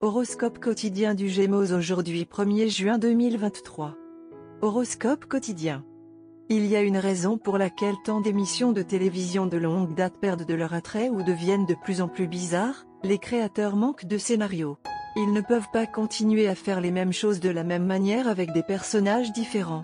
Horoscope quotidien du Gémeaux aujourd'hui 1er juin 2023. Horoscope quotidien. Il y a une raison pour laquelle tant d'émissions de télévision de longue date perdent de leur attrait ou deviennent de plus en plus bizarres, les créateurs manquent de scénario. Ils ne peuvent pas continuer à faire les mêmes choses de la même manière avec des personnages différents.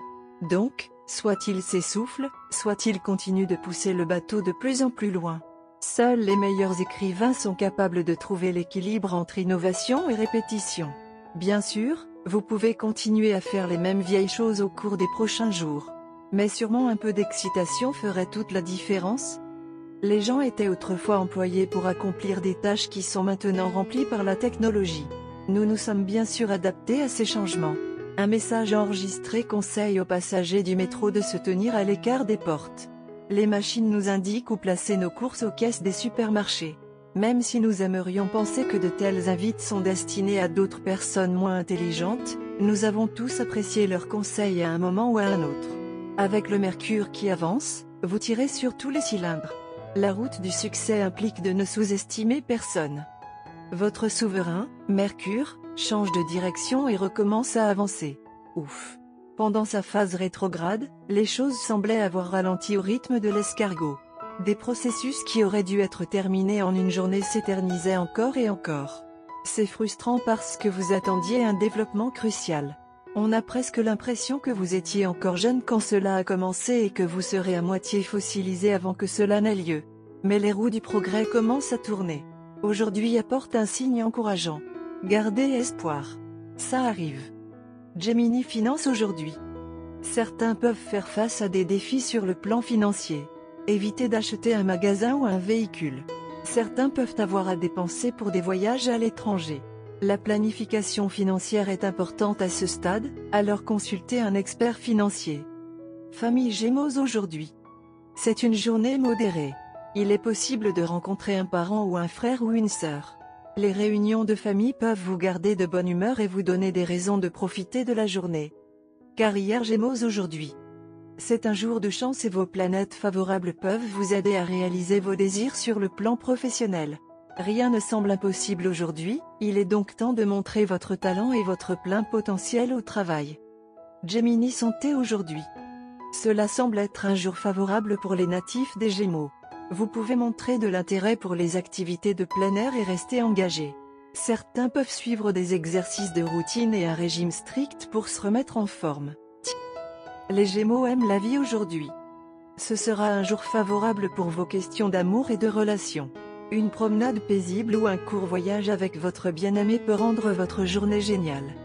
Donc, soit ils s'essoufflent, soit ils continuent de pousser le bateau de plus en plus loin. Seuls les meilleurs écrivains sont capables de trouver l'équilibre entre innovation et répétition. Bien sûr, vous pouvez continuer à faire les mêmes vieilles choses au cours des prochains jours. Mais sûrement un peu d'excitation ferait toute la différence. Les gens étaient autrefois employés pour accomplir des tâches qui sont maintenant remplies par la technologie. Nous nous sommes bien sûr adaptés à ces changements. Un message enregistré conseille aux passagers du métro de se tenir à l'écart des portes. Les machines nous indiquent où placer nos courses aux caisses des supermarchés. Même si nous aimerions penser que de tels invites sont destinés à d'autres personnes moins intelligentes, nous avons tous apprécié leurs conseils à un moment ou à un autre. Avec le mercure qui avance, vous tirez sur tous les cylindres. La route du succès implique de ne sous-estimer personne. Votre souverain, Mercure, change de direction et recommence à avancer. Ouf! Pendant sa phase rétrograde, les choses semblaient avoir ralenti au rythme de l'escargot. Des processus qui auraient dû être terminés en une journée s'éternisaient encore et encore. C'est frustrant parce que vous attendiez un développement crucial. On a presque l'impression que vous étiez encore jeune quand cela a commencé et que vous serez à moitié fossilisé avant que cela n'ait lieu. Mais les roues du progrès commencent à tourner. Aujourd'hui apporte un signe encourageant. Gardez espoir. Ça arrive. Gemini finance aujourd'hui. Certains peuvent faire face à des défis sur le plan financier. Évitez d'acheter un magasin ou un véhicule. Certains peuvent avoir à dépenser pour des voyages à l'étranger. La planification financière est importante à ce stade, alors consultez un expert financier. Famille Gémeaux aujourd'hui. C'est une journée modérée. Il est possible de rencontrer un parent ou un frère ou une sœur. Les réunions de famille peuvent vous garder de bonne humeur et vous donner des raisons de profiter de la journée. Carrière Gémeaux aujourd'hui. C'est un jour de chance et vos planètes favorables peuvent vous aider à réaliser vos désirs sur le plan professionnel. Rien ne semble impossible aujourd'hui, il est donc temps de montrer votre talent et votre plein potentiel au travail. Gemini santé aujourd'hui. Cela semble être un jour favorable pour les natifs des Gémeaux. Vous pouvez montrer de l'intérêt pour les activités de plein air et rester engagé. Certains peuvent suivre des exercices de routine et un régime strict pour se remettre en forme. Les Gémeaux aiment la vie aujourd'hui. Ce sera un jour favorable pour vos questions d'amour et de relations. Une promenade paisible ou un court voyage avec votre bien-aimé peut rendre votre journée géniale.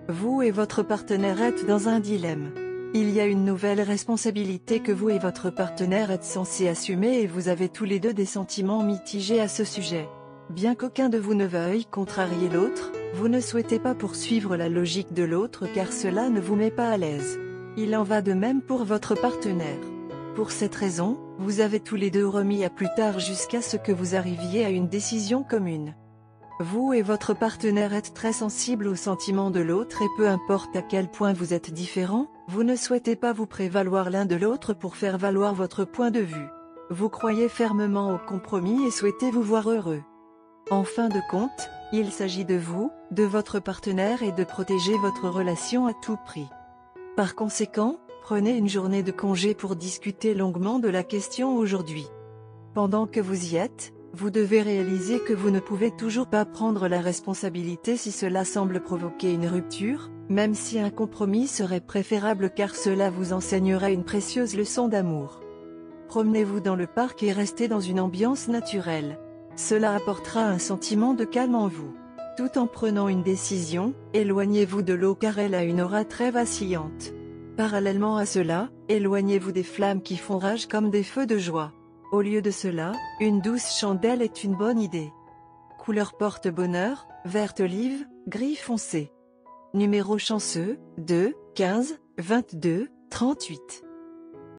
Vous et votre partenaire êtes dans un dilemme. Il y a une nouvelle responsabilité que vous et votre partenaire êtes censés assumer et vous avez tous les deux des sentiments mitigés à ce sujet. Bien qu'aucun de vous ne veuille contrarier l'autre, vous ne souhaitez pas poursuivre la logique de l'autre car cela ne vous met pas à l'aise. Il en va de même pour votre partenaire. Pour cette raison, vous avez tous les deux remis à plus tard jusqu'à ce que vous arriviez à une décision commune. Vous et votre partenaire êtes très sensibles aux sentiments de l'autre et peu importe à quel point vous êtes différents, vous ne souhaitez pas vous prévaloir l'un de l'autre pour faire valoir votre point de vue. Vous croyez fermement au compromis et souhaitez vous voir heureux. En fin de compte, il s'agit de vous, de votre partenaire et de protéger votre relation à tout prix. Par conséquent, prenez une journée de congé pour discuter longuement de la question aujourd'hui. Pendant que vous y êtes, vous devez réaliser que vous ne pouvez toujours pas prendre la responsabilité si cela semble provoquer une rupture, même si un compromis serait préférable car cela vous enseignera une précieuse leçon d'amour. Promenez-vous dans le parc et restez dans une ambiance naturelle. Cela apportera un sentiment de calme en vous. Tout en prenant une décision, éloignez-vous de l'eau car elle a une aura très vacillante. Parallèlement à cela, éloignez-vous des flammes qui font rage comme des feux de joie. Au lieu de cela, une douce chandelle est une bonne idée. Couleur porte-bonheur, verte olive, gris foncé. Numéro chanceux, 2, 15, 22, 38.